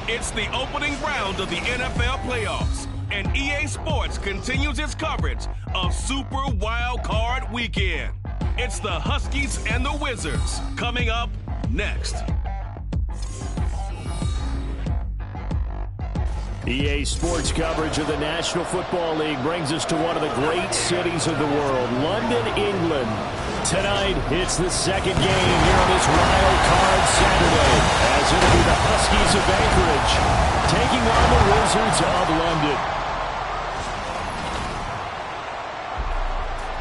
It's the opening round of the NFL playoffs, and EA Sports continues its coverage of Super Wild Card Weekend. It's the Huskies and the Wizards coming up next. EA Sports coverage of the National Football League brings us to one of the great cities of the world, London, England. Tonight, it's the second game here on this Wild Card Saturday, as it'll be the Huskies of Anchorage taking on the Wizards of London.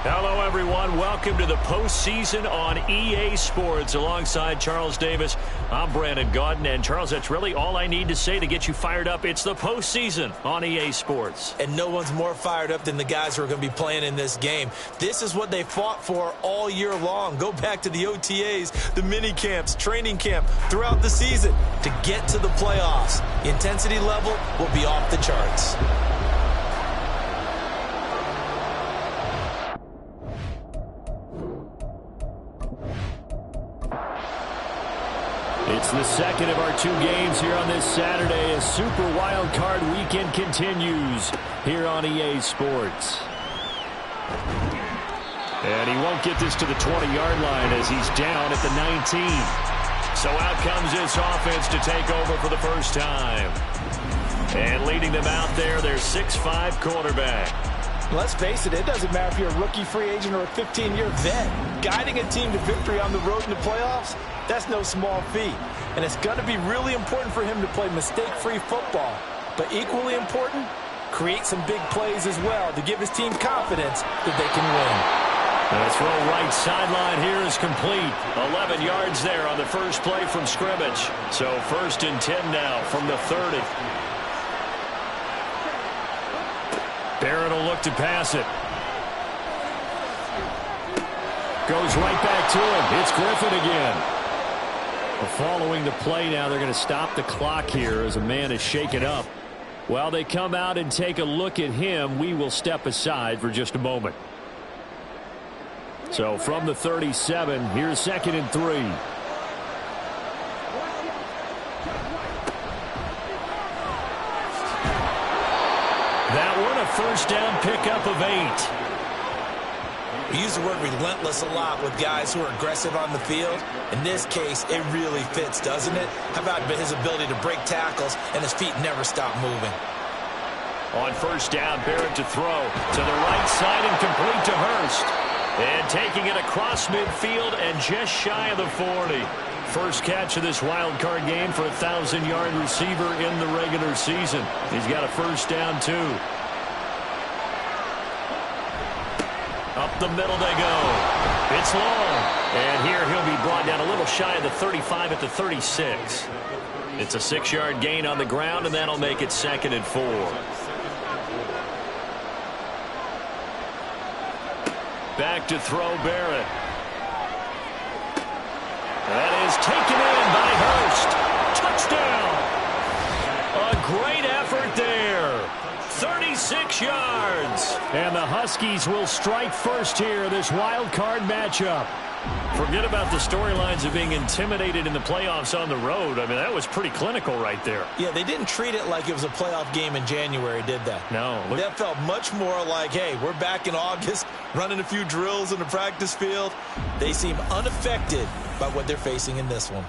Hello, everyone. Welcome to the postseason on EA Sports. Alongside Charles Davis, I'm Brandon Gaudin. And, Charles, that's really all I need to say to get you fired up. It's the postseason on EA Sports. And no one's more fired up than the guys who are going to be playing in this game. This is what they fought for all year long. Go back to the OTAs, the mini camps, training camp, throughout the season to get to the playoffs. The intensity level will be off the charts. It's the second of our two games here on this Saturday as Super Wild Card Weekend continues here on EA Sports. And he won't get this to the 20-yard line as he's down at the 19. So out comes this offense to take over for the first time. And leading them out there, their 6'5" quarterback. Let's face it, it doesn't matter if you're a rookie free agent or a 15-year vet. Guiding a team to victory on the road in the playoffs, that's no small feat. And it's going to be really important for him to play mistake-free football. But equally important, create some big plays as well to give his team confidence that they can win. The throw right sideline here is complete. 11 yards there on the first play from scrimmage. So 1st and 10 now from the 30. Barrett will look to pass it. Goes right back to him. It's Griffin again. Following the play now, they're going to stop the clock here as a man is shaken up. While they come out and take a look at him, we will step aside for just a moment. So from the 37, here's 2nd and 3. That one a first down pickup of 8. We use the word relentless a lot with guys who are aggressive on the field. In this case, it really fits, doesn't it? How about his ability to break tackles and his feet never stop moving? On 1st down, Barrett to throw to the right side and complete to Hurst. And taking it across midfield and just shy of the 40. First catch of this wild card game for a 1,000-yard receiver in the regular season. He's got a first down, too. Up the middle they go. It's long. And here he'll be brought down a little shy of the 35 at the 36. It's a 6-yard gain on the ground, and that'll make it 2nd and 4. Back to throw Barrett. That is taken in by Hurst. Touchdown. A great effort there. 36 yards. And the Huskies will strike first here, this wild card matchup. Forget about the storylines of being intimidated in the playoffs on the road. I mean, that was pretty clinical right there. Yeah, they didn't treat it like it was a playoff game in January, did they? No. That felt much more like, hey, we're back in August, running a few drills in the practice field. They seem unaffected by what they're facing in this one.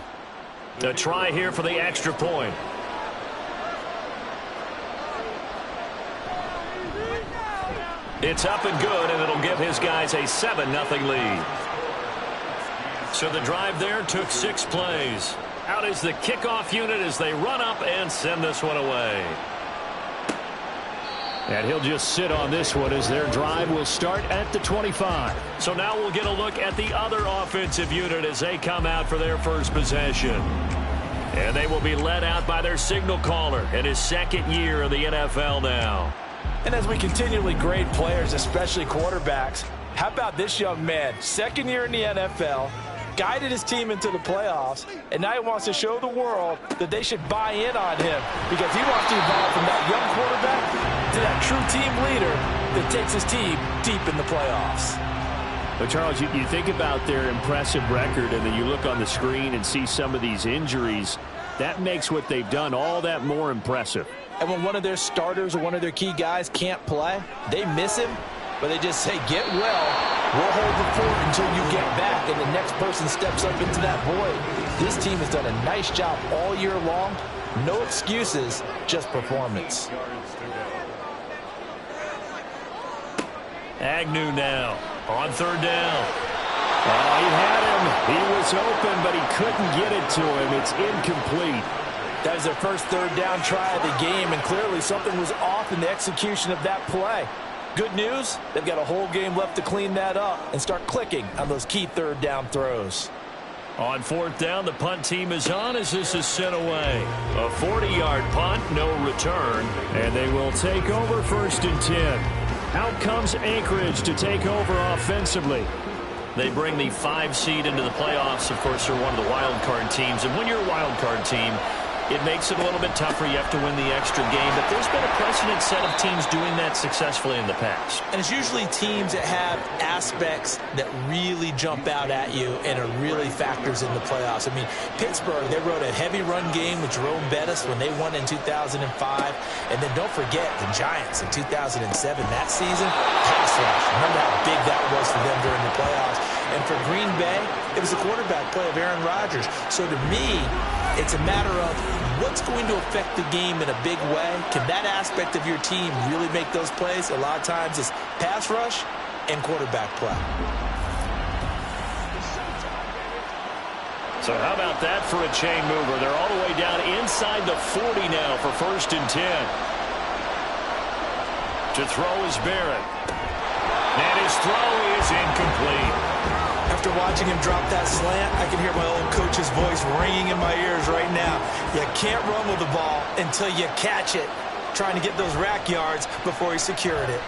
A try here for the extra point. It's up and good, and it'll give his guys a 7-0 lead. So the drive there took 6 plays. Out is the kickoff unit as they run up and send this one away. And he'll just sit on this one as their drive will start at the 25. So now we'll get a look at the other offensive unit as they come out for their first possession. And they will be led out by their signal caller in his 2nd year in the NFL now. And as we continually grade players, especially quarterbacks, how about this young man? 2nd year in the NFL, guided his team into the playoffs, and now he wants to show the world that they should buy in on him because he wants to evolve from that young quarterback to that true team leader that takes his team deep in the playoffs. But, Charles, you think about their impressive record, and then you look on the screen and see some of these injuries. That makes what they've done all that more impressive. And when one of their starters or one of their key guys can't play, they miss him, but they just say, get well. We'll hold the fort until you get back, and the next person steps up into that void. This team has done a nice job all year long. No excuses, just performance. Agnew now on third down. Oh, he had him. He was open, but he couldn't get it to him. It's incomplete. That was their first third down try of the game, and clearly something was off in the execution of that play. Good news, they've got a whole game left to clean that up and start clicking on those key third down throws. On fourth down, the punt team is on as this is sent away. A 40-yard punt, no return, and they will take over 1st and 10. Out comes Anchorage to take over offensively. They bring the 5 seed into the playoffs. Of course, they're one of the wild card teams, and when you're a wild card team, it makes it a little bit tougher. You have to win the extra game, but there's been a precedent set of teams doing that successfully in the past. And it's usually teams that have aspects that really jump out at you and are really factors in the playoffs. I mean, Pittsburgh, they rode a heavy run game with Jerome Bettis when they won in 2005. And then don't forget the Giants in 2007. That season, pass rush. Remember how big that was for them during the playoffs. And for Green Bay, it was the quarterback play of Aaron Rodgers. So to me, it's a matter of what's going to affect the game in a big way. Can that aspect of your team really make those plays? A lot of times it's pass rush and quarterback play. So how about that for a chain mover? They're all the way down inside the 40 now for 1st and 10. To throw is Barrett. And his throw is incomplete. After watching him drop that slant, I can hear my old coach's voice ringing in my ears right now. You can't run with the ball until you catch it. Trying to get those rack yards before he secured it.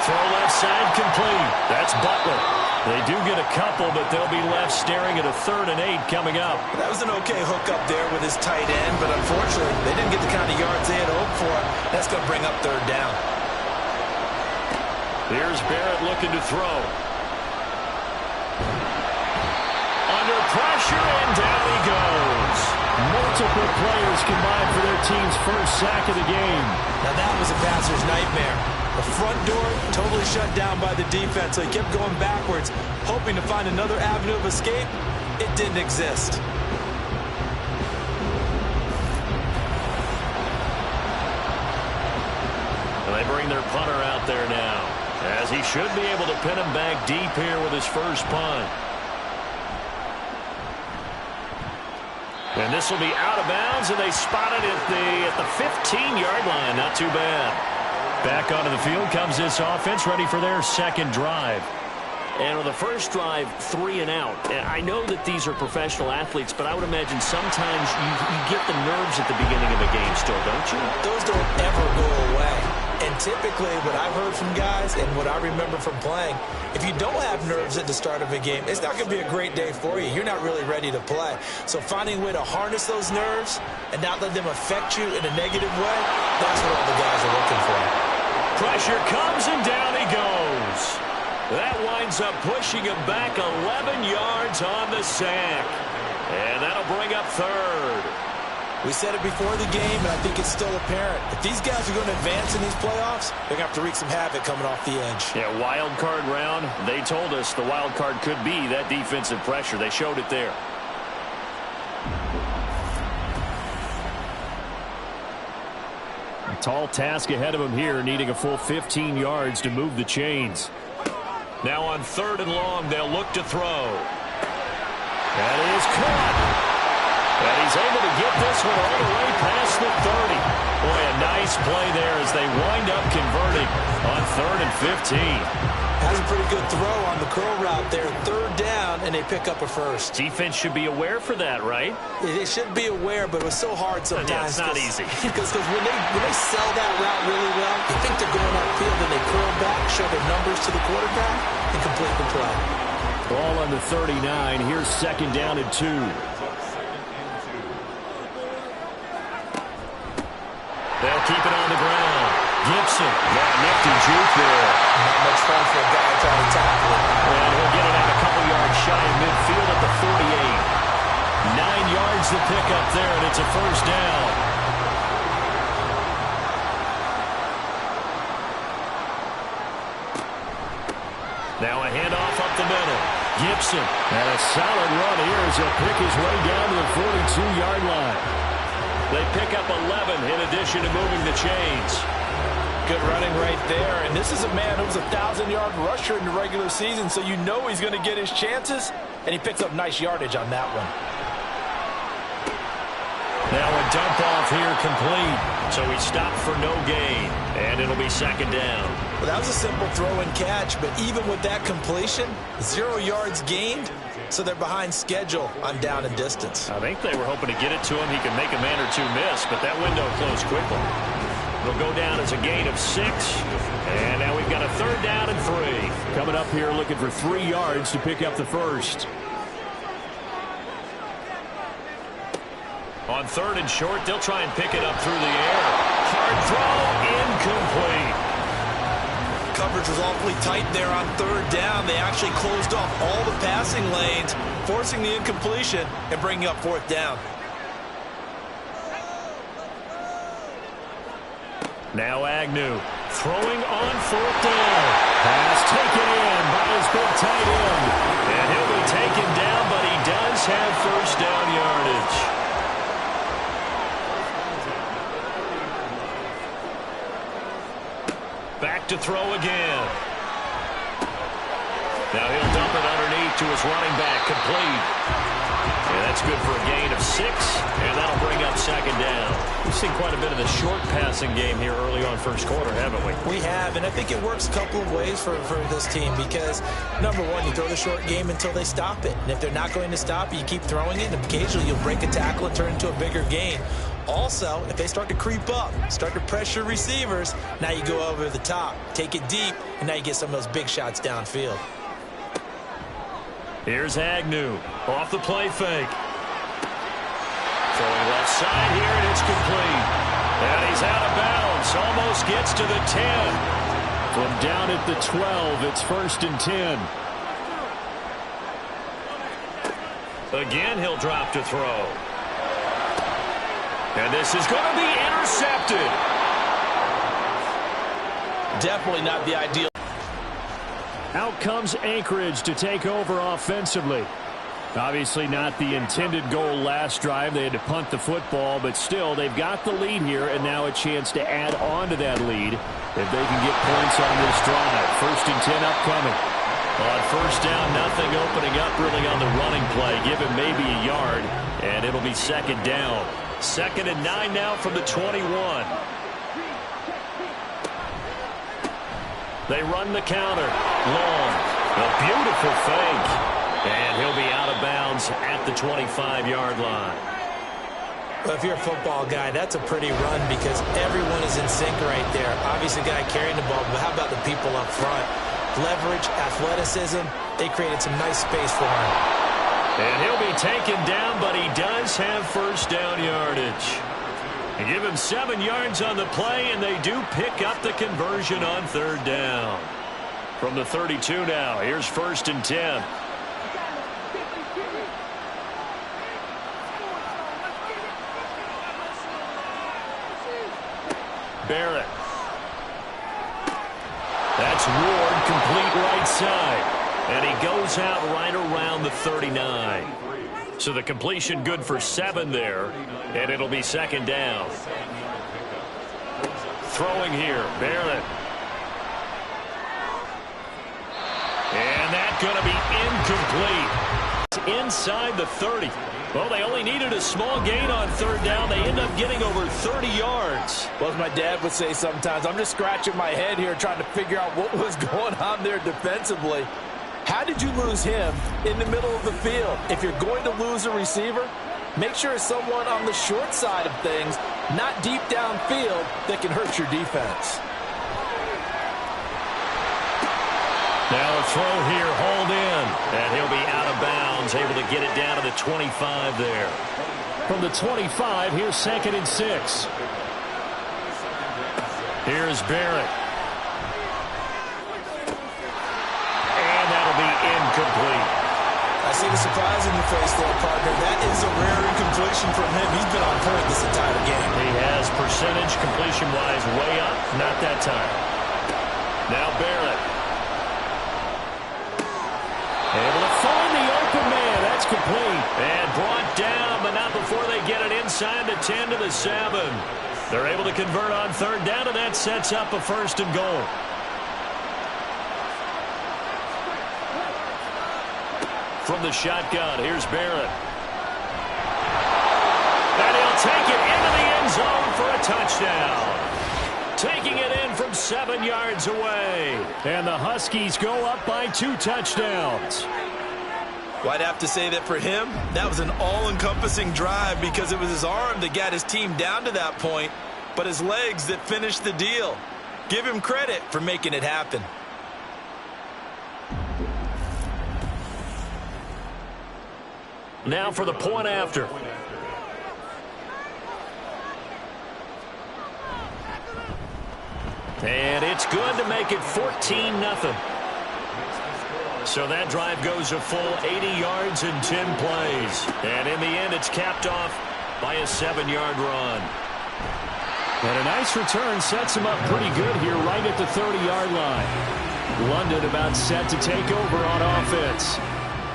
Throw left side complete. That's Butler. They do get a couple, but they'll be left staring at a 3rd and 8 coming up. That was an okay hook up there with his tight end, but unfortunately, they didn't get the kind of yards they had hoped for. That's going to bring up 3rd down. Here's Barrett looking to throw. Under pressure, and down he goes. Multiple players combined for their team's first sack of the game. Now that was a passer's nightmare. The front door totally shut down by the defense, so he kept going backwards, hoping to find another avenue of escape. It didn't exist. And they bring their punter out there now, as he should be able to pin him back deep here with his first punt. And this will be out of bounds, and they spot it at the 15-yard line. Not too bad. Back onto the field comes this offense, ready for their second drive. And on the first drive, 3 and out. And I know that these are professional athletes, but I would imagine sometimes you get the nerves at the beginning of a game still, don't you? Those don't ever go away. And typically, what I've heard from guys and what I remember from playing, if you don't have nerves at the start of a game, it's not going to be a great day for you. You're not really ready to play. So finding a way to harness those nerves and not let them affect you in a negative way, that's what all the guys are looking for. Pressure comes, and down he goes. That winds up pushing him back 11 yards on the sack. And that'll bring up 3rd. We said it before the game, and I think it's still apparent. If these guys are going to advance in these playoffs, they're going to have to wreak some havoc coming off the edge. Yeah, wild card round. They told us the wild card could be that defensive pressure. They showed it there. A tall task ahead of him here, needing a full 15 yards to move the chains. Now on 3rd and long, they'll look to throw. That is caught. And he's able to get this one all the way past the 30. Boy, a nice play there as they wind up converting on 3rd and 15. Has a pretty good throw on the curl route there. 3rd down, and they pick up a first. Defense should be aware for that, right? They should be aware, but it was so hard sometimes. Yeah, it's not easy. Because when they sell that route really well, you think they're going upfield, and they curl back, show their numbers to the quarterback, and complete the play. Ball on the 39. Here's 2nd down and 2. They'll keep it on the ground. Gibson, that nifty juke there. Not much fun for a guy trying to tackle it. And he'll get it out a couple yards shy of midfield at the 48. 9 yards the Now a handoff up the middle. Gibson. And a solid run here as he'll pick his way down to the 42-yard line. They pick up 11 in addition to moving the chains. Good running right there. And this is a man who was a 1,000-yard rusher in the regular season, so you know he's going to get his chances. And he picks up nice yardage on that one. Now a dump off here complete. So he stopped for no gain. And it'll be second down. Well, that was a simple throw and catch, but even with that completion, 0 yards gained, so they're behind schedule on down and distance. I think they were hoping to get it to him. He could make a man or two miss, but that window closed quickly. It'll go down as a gain of 6. And now we've got a third down and 3. Coming up here looking for 3 yards to pick up the first. On third and short, they'll try and pick it up through the air. Hard throw, incomplete. Coverage was awfully tight there on third down. They actually closed off all the passing lanes, forcing the incompletion and bringing up fourth down. Now Agnew throwing on fourth down. Pass taken in by his big tight end. And he'll be taken down, but he does have first down yardage. Back to throw again. Now he'll dump it underneath to his running back, complete. And that's good for a gain of 6, and that'll bring up second down. We've seen quite a bit of the short passing game here early on first quarter, haven't we? We have, and I think it works a couple of ways for this team because, number one, you throw the short game until they stop it. And if they're not going to stop it, you keep throwing it, and occasionally you'll break a tackle and turn it into a bigger gain. Also, if they start to creep up, start to pressure receivers, now you go over the top, take it deep, and now you get some of those big shots downfield. Here's Agnew off the play fake. Throwing left side here, and it's complete. And he's out of bounds, almost gets to the 10. From down at the 12, it's first and 10. Again, he'll drop to throw. And this is going to be intercepted. Definitely not the ideal. Out comes Anchorage to take over offensively. Obviously not the intended goal last drive. They had to punt the football, but still they've got the lead here, and now a chance to add on to that lead if they can get points on this drive. First and 10 upcoming. On first down, nothing opening up really on the running play. Give him maybe a yard, and it'll be second down. Second and 9 now from the 21. They run the counter. Long. A beautiful fake. And he'll be out of bounds at the 25-yard line. Well, if you're a football guy, that's a pretty run because everyone is in sync right there. Obviously, the guy carrying the ball, but how about the people up front? Leverage, athleticism, they created some nice space for him. And he'll be taken down, but he does have first down yardage. They give him 7 yards on the play, and they do pick up the conversion on third down. From the 32 now, here's first and 10. Barrett. That's Ward, complete right side. And he goes out right around the 39. So the completion good for 7 there. And it'll be second down. Throwing here, Barrett. And that's going to be incomplete. Inside the 30. Well, they only needed a small gain on third down. They end up getting over 30 yards. Well, as my dad would say sometimes, I'm just scratching my head here trying to figure out what was going on there defensively. How did you lose him in the middle of the field? If you're going to lose a receiver, make sure it's someone on the short side of things, not deep downfield, that can hurt your defense. Now a throw here, hauled in, and he'll be out of bounds, able to get it down to the 25 there. From the 25, here's second and 6. Here's Barrett. And that'll be incomplete. I see the surprise in your face there, partner. That is a rare incompletion from him. He's been on point this entire game. He has percentage completion-wise way up, not that time. Now Barrett. complete. And brought down, but not before they get it inside the 10 to the 7. They're able to convert on third down, and that sets up a first and goal. From the shotgun, here's Barrett. And he'll take it into the end zone for a touchdown. Taking it in from 7 yards away. And the Huskies go up by 2 touchdowns. Well, I'd have to say that for him, that was an all-encompassing drive because it was his arm that got his team down to that point, but his legs that finished the deal. Give him credit for making it happen. Now for the point after. And it's good to make it 14-0. So that drive goes a full 80 yards in 10 plays. And in the end, it's capped off by a 7-yard run. And a nice return sets him up pretty good here right at the 30-yard line. London about set to take over on offense.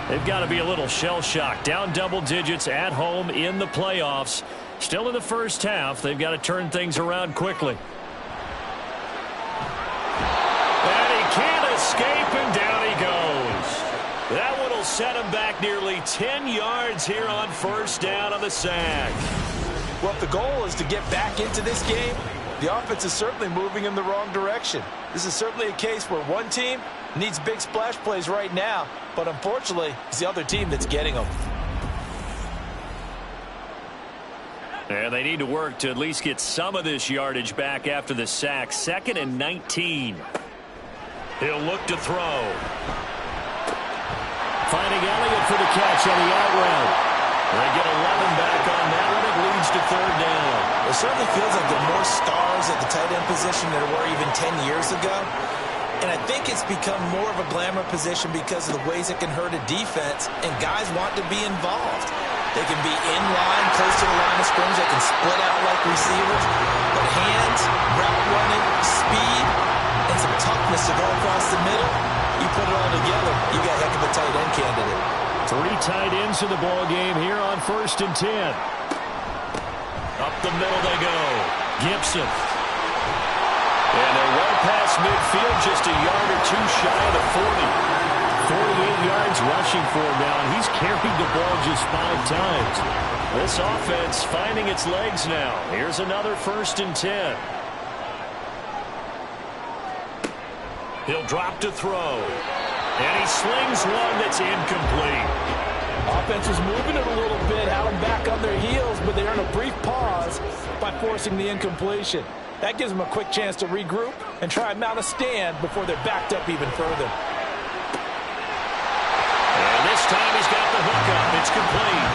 They've got to be a little shell-shocked. Down double digits at home in the playoffs. Still in the first half. They've got to turn things around quickly. And he can't escape, and down he goes. That one will set him back nearly 10 yards here on first down on the sack. Well, if the goal is to get back into this game, the offense is certainly moving in the wrong direction. This is certainly a case where one team needs big splash plays right now, but unfortunately, it's the other team that's getting them. And they need to work to at least get some of this yardage back after the sack. 2nd and 19. He'll look to throw. Finding Elliott for the catch on the out route. They get 11 back on that one. It leads to third down. It certainly feels like there are more stars at the tight end position than there were even 10 years ago. And I think it's become more of a glamour position because of the ways it can hurt a defense, and guys want to be involved. They can be in line, close to the line of scrimmage. They can split out like receivers. But hands, route running, speed, and some toughness to go across the middle, you put it all together, you got a heck of a tight end candidate. 3 tight ends in the ball game here on 1st and 10. Up the middle they go. Gibson. And they're well past midfield, just a yard or 2 shy of the 40. 48 yards rushing for him now, and he's carried the ball just 5 times. This offense finding its legs now. Here's another 1st and 10. He'll drop to throw. And he slings one that's incomplete. Offense is moving it a little bit, had them back on their heels, but they earn a brief pause by forcing the incompletion. That gives them a quick chance to regroup and try and mount a stand before they're backed up even further. And this time he's got the hook up. It's complete.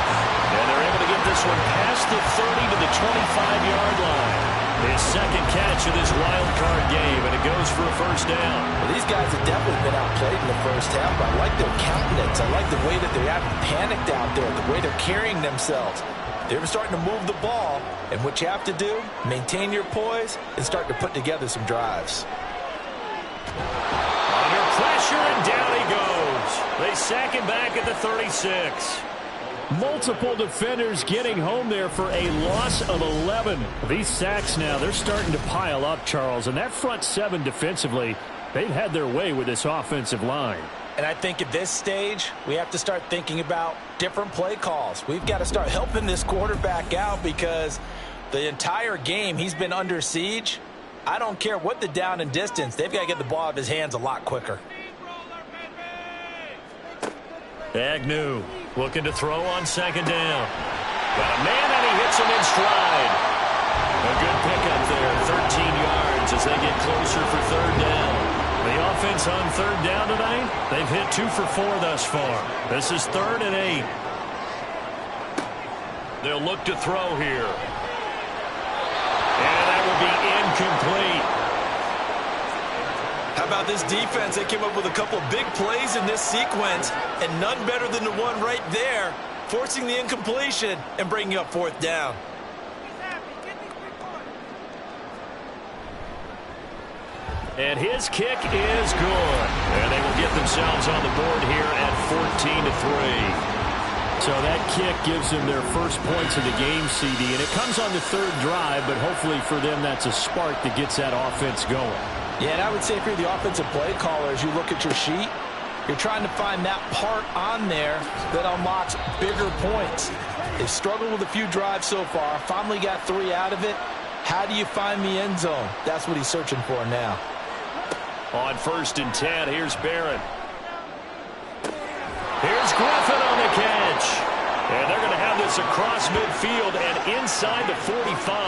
And they're able to get this one past the 30 to the 25-yard line. His second catch of this wild card game, and it goes for a first down. Well, these guys have definitely been outplayed in the first half. I like their countenance. I like the way that they're panicked out there, the way they're carrying themselves. They're starting to move the ball, and what you have to do, maintain your poise and start to put together some drives. Under pressure, and down he goes. They sack him back at the 36. Multiple defenders getting home there for a loss of 11. These sacks now, they're starting to pile up, Charles. And that front 7 defensively, they've had their way with this offensive line. And I think at this stage, we have to start thinking about different play calls. We've got to start helping this quarterback out because the entire game he's been under siege. I don't care what the down and distance. They've got to get the ball out of his hands a lot quicker. Agnew looking to throw on 2nd down. Got a man, and he hits him in stride. A good pickup there, 13 yards as they get closer for third down. The offense on third down tonight, they've hit 2 for 4 thus far. This is 3rd and 8. They'll look to throw here. And that will be incomplete. How about this defense? They came up with a couple of big plays in this sequence, and none better than the one right there, forcing the incompletion and bringing up 4th down. And his kick is good. And they will get themselves on the board here at 14-3. So that kick gives them their first points of the game, CD, and it comes on the third drive, but hopefully for them that's a spark that gets that offense going. Yeah, and I would say if you're the offensive play caller, as you look at your sheet, you're trying to find that part on there that unlocks bigger points. They've struggled with a few drives so far, finally got 3 out of it. How do you find the end zone? That's what he's searching for now. On 1st and 10, here's Barron. Here's Griffin on the catch. And they're going to have this across midfield and inside the 45.